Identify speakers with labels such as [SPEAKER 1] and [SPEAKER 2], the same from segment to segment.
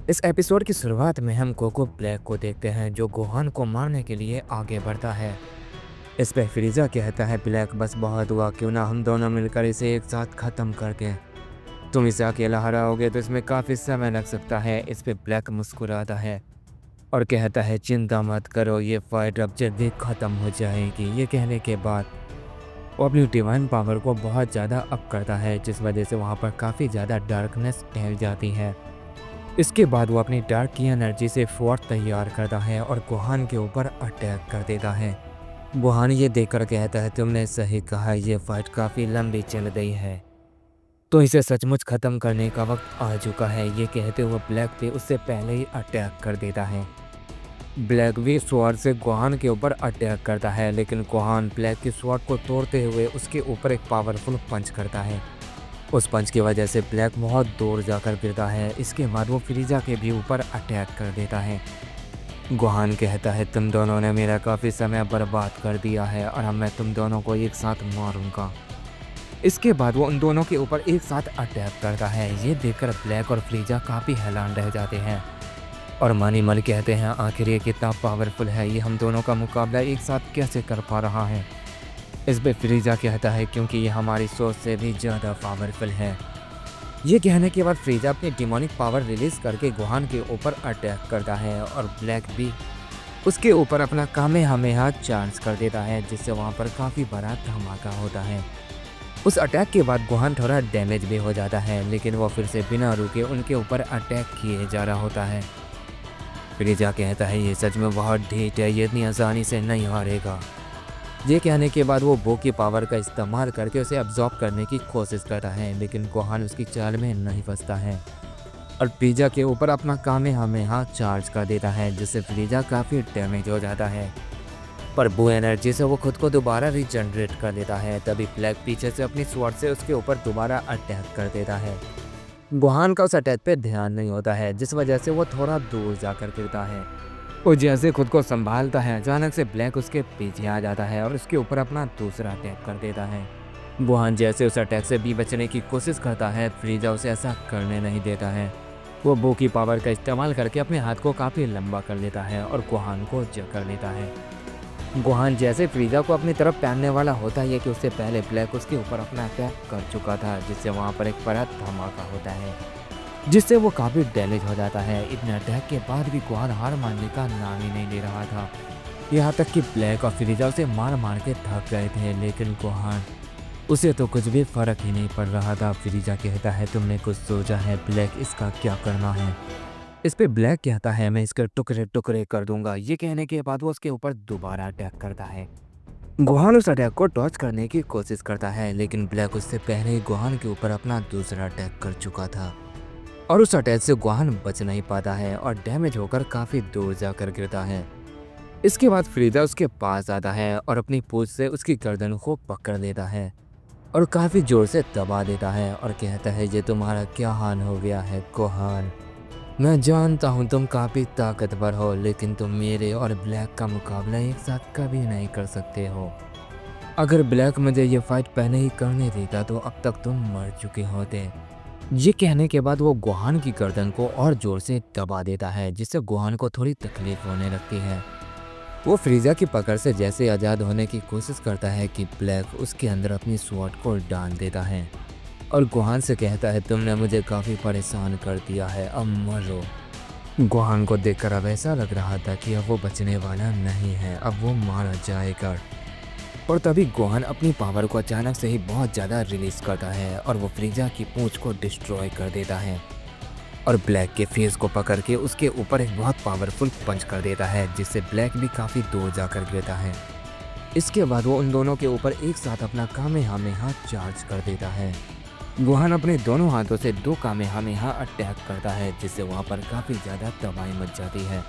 [SPEAKER 1] इस एपिसोड की शुरुआत में हम कोको ब्लैक को देखते हैं जो गोहान को मारने के लिए आगे बढ़ता है। इस पे फ्रीजा कहता है ब्लैक बस बहुत हुआ, क्यों ना हम दोनों मिलकर इसे एक साथ खत्म कर दें। तुम इसे अकेला हराओगे तो इसमें काफ़ी समय लग सकता है। इस पे ब्लैक मुस्कुराता है और कहता है चिंता मत करो, ये फाइट अब जल्दी ख़त्म हो जाएगी। ये कहने के बाद वो अपनी डिवाइन पावर को बहुत ज़्यादा अप करता है, जिस वजह से वहाँ पर काफ़ी ज़्यादा डार्कनेस फैल जाती है। इसके बाद वो अपनी डार्क की एनर्जी से फोर्ट तैयार करता है और गोहान के ऊपर अटैक कर देता है। गोहान ये देखकर कहता है तुमने सही कहा, ये फाइट काफ़ी लंबी चल गई है, तो इसे सचमुच ख़त्म करने का वक्त आ चुका है। ये कहते हुए ब्लैक भी उससे पहले ही अटैक कर देता है। ब्लैक भी स्वॉर्ड से गोहान के ऊपर अटैक करता है, लेकिन गोहान ब्लैक की स्वॉर्ड को तोड़ते हुए उसके ऊपर एक पावरफुल पंच करता है। उस पंच की वजह से ब्लैक बहुत दूर जाकर गिरता है। इसके बाद वो फ्रीजा के भी ऊपर अटैक कर देता है। गोहान कहता है तुम दोनों ने मेरा काफ़ी समय बर्बाद कर दिया है और अब मैं तुम दोनों को एक साथ मारूंगा। इसके बाद वो उन दोनों के ऊपर एक साथ अटैक करता है। ये देखकर ब्लैक और फ्रीजा काफ़ी हैरान रह जाते हैं और मनी मल कहते हैं आखिर ये कितना पावरफुल है, ये हम दोनों का मुकाबला एक साथ कैसे कर पा रहा है। इस पे फ्रीजा कहता है क्योंकि ये हमारी सोच से भी ज़्यादा पावरफुल है। ये कहने के बाद फ्रीजा अपनी डिमोनिक पावर रिलीज करके गोहान के ऊपर अटैक करता है और ब्लैक भी उसके ऊपर अपना कामेहामेहा चार्ज कर देता है, जिससे वहाँ पर काफ़ी बड़ा धमाका होता है। उस अटैक के बाद गोहान थोड़ा डैमेज भी हो जाता है, लेकिन वो फिर से बिना रुके उनके ऊपर अटैक किए जा रहा होता है। फ्रीजा कहता है ये सच में बहुत ढीठ है, ये इतनी आसानी से नहीं हारेगा। ये कहने के बाद वो बो की पावर का इस्तेमाल करके उसे अब्जॉर्ब करने की कोशिश करता है, लेकिन गोहान उसकी चाल में नहीं फंसता है और फ्रीजा के ऊपर अपना कामेहामेहा चार्ज कर देता है, जिससे फ्रीजा काफ़ी डैमेज हो जाता है। पर बो एनर्जी से वो खुद को दोबारा रिजनरेट कर देता है। तभी ब्लैक पीछे से अपनी स्वॉर्ड से उसके ऊपर दोबारा अटैक कर देता है। गोहान का उस अटैक पे ध्यान नहीं होता है, जिस वजह से वो थोड़ा दूर जाकर गिरता है। वो जैसे खुद को संभालता है, अचानक से ब्लैक उसके पीछे आ जाता है और उसके ऊपर अपना दूसरा अटैक कर देता है। गोहान जैसे उस अटैक से भी बचने की कोशिश करता है, फ्रीजा उसे ऐसा करने नहीं देता है। वो बो की पावर का इस्तेमाल करके अपने हाथ को काफ़ी लंबा कर लेता है और गोहान को जकड़ लेता है। गोहान जैसे फ्रीजा को अपनी तरफ पहनने वाला होता है कि उससे पहले ब्लैक उसके ऊपर अपना अटैक कर चुका था, जिससे वहाँ पर एक बड़ा धमाका होता है, जिससे वो काफ़ी डैमेज हो जाता है। इतने अटैक के बाद भी गोहान हार मानने का नाम ही नहीं ले रहा था। यहाँ तक कि ब्लैक और फ्रीजा उसे मार मार के थक गए थे, लेकिन गोहान उसे तो कुछ भी फर्क ही नहीं पड़ रहा था। फ्रीजा कहता है तुमने कुछ सोचा है ब्लैक, इसका क्या करना है। इस पे ब्लैक कहता है मैं इसके टुकड़े टुकड़े कर दूंगा। ये कहने के बाद वो उसके ऊपर दोबारा अटैक करता है। गोहान उस अटैक को डॉज करने की कोशिश करता है, लेकिन ब्लैक उससे पहले ही गोहान के ऊपर अपना दूसरा अटैक कर चुका था और उस अटैक से गोहान बच नहीं पाता है और डैमेज होकर काफ़ी दूर जाकर गिरता है। इसके बाद फ्रीजा उसके पास आता है और अपनी पूंछ से उसकी गर्दन को पकड़ लेता है और काफ़ी ज़ोर से दबा देता है और कहता है ये तुम्हारा क्या हाल हो गया है गोहान। मैं जानता हूँ तुम काफ़ी ताकतवर हो, लेकिन तुम मेरे और ब्लैक का मुकाबला एक साथ कभी नहीं कर सकते हो। अगर ब्लैक मुझे ये फाइट पहले ही करने देता तो अब तक तुम मर चुके होते। ये कहने के बाद वो गोहान की गर्दन को और जोर से दबा देता है, जिससे गोहान को थोड़ी तकलीफ होने लगती है। वो फ्रीजा की पकड़ से जैसे आज़ाद होने की कोशिश करता है कि ब्लैक उसके अंदर अपनी स्वॉर्ड को डाल देता है और गोहान से कहता है तुमने मुझे काफ़ी परेशान कर दिया है, अब मरो। गोहान को देखकर अब ऐसा लग रहा था कि अब वो बचने वाला नहीं है, अब वो मारा जाएगा। और तभी गोहान अपनी पावर को अचानक से ही बहुत ज़्यादा रिलीज करता है और वो फ्रीजा की पूंछ को डिस्ट्रॉय कर देता है और ब्लैक के फेस को पकड़ के उसके ऊपर एक बहुत पावरफुल पंच कर देता है, जिससे ब्लैक भी काफ़ी दूर जाकर गिरता है। इसके बाद वो उन दोनों के ऊपर एक साथ अपना कामेहामेहा चार्ज कर देता है। गोहान अपने दोनों हाथों से दो कामेहामेहा अटैक करता है, जिससे वहाँ पर काफ़ी ज़्यादा तबाही मच जाती है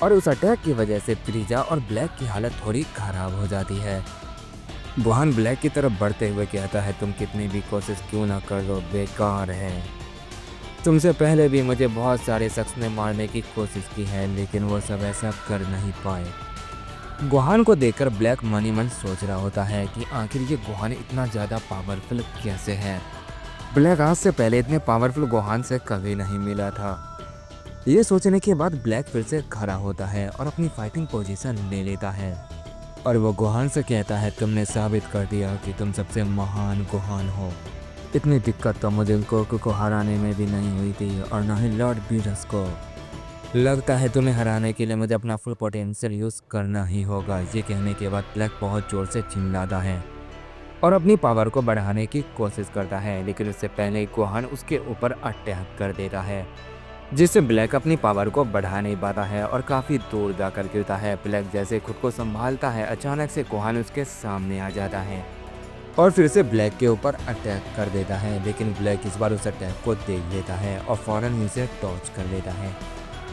[SPEAKER 1] और उस अटैक की वजह से फ्रीजा और ब्लैक की हालत थोड़ी ख़राब हो जाती है। गोहान ब्लैक की तरफ बढ़ते हुए कहता है तुम कितनी भी कोशिश क्यों ना कर लो, बेकार है। तुमसे पहले भी मुझे बहुत सारे शख्स ने मारने की कोशिश की है, लेकिन वो सब ऐसा कर नहीं पाए। गोहान को देखकर ब्लैक मन ही मन सोच रहा होता है कि आखिर ये गोहान इतना ज़्यादा पावरफुल कैसे है। ब्लैक आज से पहले इतने पावरफुल गोहान से कभी नहीं मिला था। ये सोचने के बाद ब्लैक फिर से खड़ा होता है और अपनी फाइटिंग पोजीशन ले लेता है और वो गोहान से कहता है, तुमने साबित कर दिया कि तुम सबसे महान गोहान हो। इतनी दिक्कत तो मुझे गोकू को हराने में भी नहीं हुई थी और ना ही लॉर्ड बीरस को। लगता है तुम्हें हराने के लिए मुझे अपना फुल पोटेंशियल यूज़ करना ही होगा। ये कहने के बाद ब्लैक बहुत ज़ोर से चिल्लाता है और अपनी पावर को बढ़ाने की कोशिश करता है, लेकिन उससे पहले ही गोहान उसके ऊपर अटैक कर देता है, जिससे ब्लैक अपनी पावर को बढ़ा नहीं पाता है और काफ़ी दूर जाकर गिरता है। ब्लैक जैसे खुद को संभालता है, अचानक से गोहान उसके सामने आ जाता है और फिर से ब्लैक के ऊपर अटैक कर देता है, लेकिन ब्लैक इस बार उस अटैक को देख लेता है और फौरन ही उसे टॉर्च कर लेता है।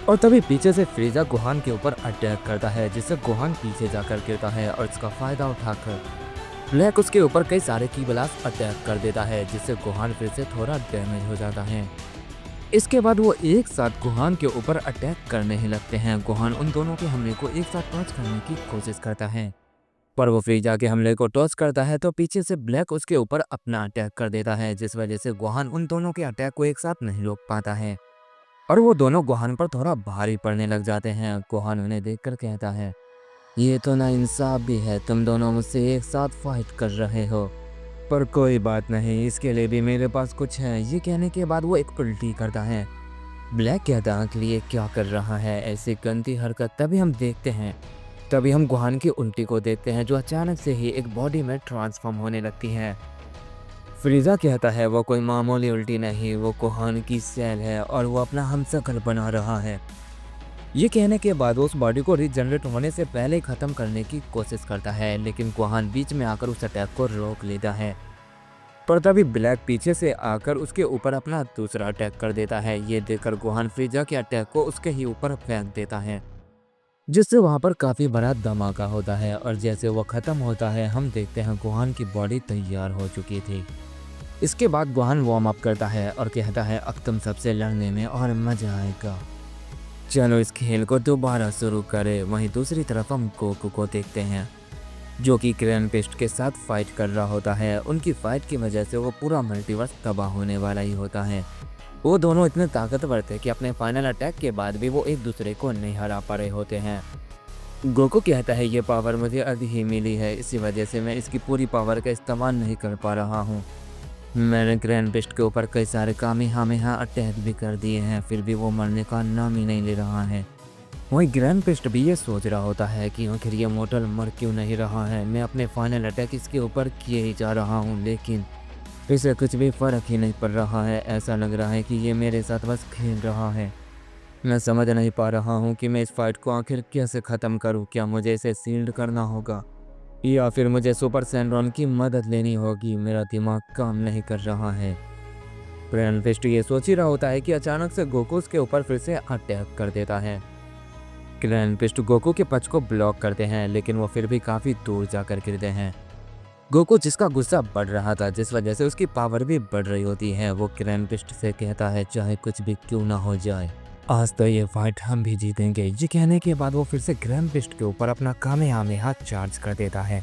[SPEAKER 1] और तभी पीछे से फ्रीजा गोहान के ऊपर अटैक करता है, जिससे गोहान पीछे जाकर गिरता है और इसका फायदा उठाकर ब्लैक उसके ऊपर कई सारे की ब्लास्ट अटैक कर देता है, जिससे गोहान फिर से थोड़ा डैमेज हो जाता है। इसके बाद वो एक साथ गोहान के ऊपर अटैक करने ही लगते हैं। गोहान उन दोनों के हमले को एक साथ टॉर्च करने की कोशिश करता है, पर वो फ्रीजा के हमले को टॉर्च करता है तो पीछे से ब्लैक उसके ऊपर अपना अटैक कर देता है, जिस वजह से गोहान उन दोनों के अटैक को एक साथ नहीं रोक पाता है और वो दोनों गोहान पर थोड़ा भारी पड़ने लग जाते हैं। गोहान उन्हें देखकर कहता है, ये तो नाइंसाफ भी है, तुम दोनों मुझसे एक साथ फाइट कर रहे हो, पर कोई बात नहीं, इसके लिए भी मेरे पास कुछ है। ये कहने के बाद वो एक उल्टी करता है। ब्लैक कहता है कि ये क्या कर रहा है, ऐसी गंदी हरकत। तभी हम गोहान की उल्टी को देखते हैं, जो अचानक से ही एक बॉडी में ट्रांसफॉर्म होने लगती है। फ्रीजा कहता है, वो कोई मामूली उल्टी नहीं, वो गोहान की सेल है और वो अपना हमशक्ल बना रहा है। ये कहने के बाद वो उस बॉडी को रीजनरेट होने से पहले ही ख़त्म करने की कोशिश करता है, लेकिन गोहान बीच में आकर उस अटैक को रोक लेता है। पर तभी ब्लैक पीछे से आकर उसके ऊपर अपना दूसरा अटैक कर देता है। ये देखकर गोहान फ्रीजा के अटैक को उसके ही ऊपर फेंक देता है, जिससे वहाँ पर काफ़ी बड़ा धमाका होता है और जैसे वो ख़त्म होता है हम देखते हैं गोहान की बॉडी तैयार हो चुकी थी। इसके बाद गोहान वार्म अप करता है और कहता है, अब तुम सबसे लड़ने में और मज़ा आएगा, चलो इस खेल को दोबारा शुरू करें। वहीं दूसरी तरफ हम गोकू को देखते हैं, जो कि ग्रैंड पेस्ट के साथ फाइट कर रहा होता है। उनकी फाइट की वजह से वो पूरा मल्टीवर्स तबाह होने वाला ही होता है। वो दोनों इतने ताकतवर थे कि अपने फाइनल अटैक के बाद भी वो एक दूसरे को नहीं हरा पा रहे होते हैं। गोकू कहता है, ये पावर मुझे अभी ही मिली है, इसी वजह से मैं इसकी पूरी पावर का इस्तेमाल नहीं कर पा रहा हूँ। मैंने ग्रैंड पेस्ट के ऊपर कई सारे कामेहामेहा अटैक भी कर दिए हैं, फिर भी वो मरने का नाम ही नहीं ले रहा है। वहीं ग्रैंड पेस्ट भी ये सोच रहा होता है कि आखिर ये मोटल मर क्यों नहीं रहा है। मैं अपने फाइनल अटैक इसके ऊपर किए ही जा रहा हूँ, लेकिन इसे कुछ भी फ़र्क ही नहीं पड़ रहा है। ऐसा लग रहा है कि ये मेरे साथ बस खेल रहा है। मैं समझ नहीं पा रहा हूँ कि मैं इस फाइट को आखिर कैसे ख़त्म करूँ। क्या मुझे इसे सील्ड करना होगा या फिर मुझे सुपर सैंड्रॉन की मदद लेनी होगी। मेरा दिमाग काम नहीं कर रहा है। ग्रैंड पेस्ट ये सोच ही रहा होता है कि अचानक से गोकू उसके ऊपर फिर से अटैक कर देता है। ग्रैंड पेस्ट गोकू के पंच को ब्लॉक करते हैं, लेकिन वो फिर भी काफ़ी दूर जाकर गिरते हैं। गोकू, जिसका गुस्सा बढ़ रहा था, जिस वजह से उसकी पावर भी बढ़ रही होती है, वो ग्रैंड पेस्ट से कहता है, चाहे कुछ भी क्यों ना हो जाए, आज तो ये फाइट हम भी जीतेंगे। ये कहने के बाद वो फिर से ग्रैंड पेस्ट के ऊपर अपना कामेहामेहा चार्ज कर देता है।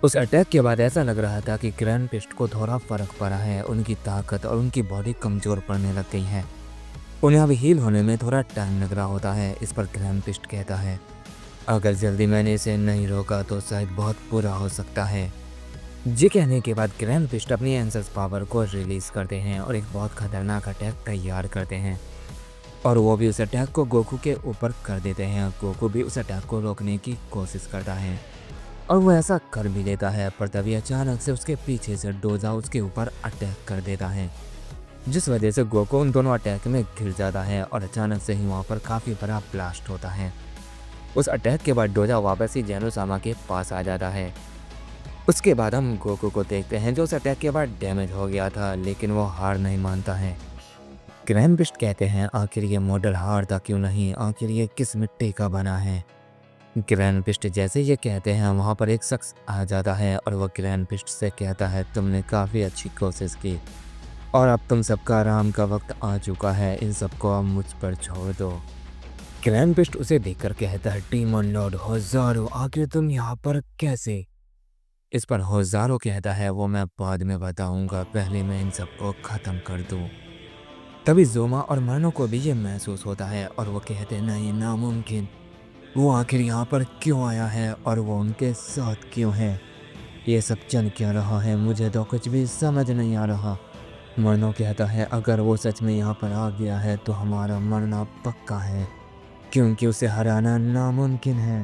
[SPEAKER 1] उस अटैक के बाद ऐसा लग रहा था कि ग्रैंड पेस्ट को थोड़ा फर्क पड़ा है। उनकी ताकत और उनकी बॉडी कमज़ोर पड़ने लग गई है। उन्हें अभी हील होने में थोड़ा टाइम लग रहा होता है। इस पर ग्रैंड पेस्ट कहता है, अगर जल्दी मैंने इसे नहीं रोका तो शायद बहुत बुरा हो सकता है। ये कहने के बाद ग्रैंड पेस्ट अपनी एंसेस पावर को रिलीज़ करते हैं और एक बहुत खतरनाक अटैक तैयार करते हैं और वो भी उस अटैक को गोकू के ऊपर कर देते हैं। गोकू भी उस अटैक को रोकने की कोशिश करता है और वो ऐसा कर भी लेता है, पर तभी अचानक से उसके पीछे से डोजा उसके ऊपर अटैक कर देता है, जिस वजह से गोकू उन दोनों अटैक में गिर जाता है और अचानक से ही वहाँ पर काफ़ी बड़ा ब्लास्ट होता है। उस अटैक के बाद डोजा वापस ही जेनोसामा के पास आ जाता है। उसके बाद हम गोकू को देखते हैं, जो उस अटैक के बाद डैमेज हो गया था, लेकिन वो हार नहीं मानता है। ग्रैंड पेस्ट कहते हैं, आखिर ये मॉडल हारता क्यों नहीं, आखिर ये किस मिट्टी का बना है। ग्रैंड पेस्ट जैसे ये कहते हैं, वहाँ पर एक शख्स आ जाता है और वह ग्रैंड पेस्ट से कहता है, तुमने काफ़ी अच्छी कोशिश की और अब तुम सबका आराम का वक्त आ चुका है, इन सबको अब मुझ पर छोड़ दो। ग्रैंड पेस्ट उसे देखकर कहता है, डीमन लॉर्ड होज़ारो, आखिर तुम यहाँ पर कैसे। इस पर होज़ारो कहता है, वो मैं बाद में बताऊंगा, पहले मैं इन सबको ख़त्म कर दूं। तभी जोमा और मरनो को भी ये महसूस होता है और वो कहते हैं नहीं, नामुमकिन। वो आखिर यहाँ पर क्यों आया है और वो उनके साथ क्यों है? ये सब चल क्या रहा है? मुझे तो कुछ भी समझ नहीं आ रहा। मरनो कहता है अगर वो सच में यहाँ पर आ गया है तो हमारा मरना पक्का है, क्योंकि उसे हराना नामुमकिन है।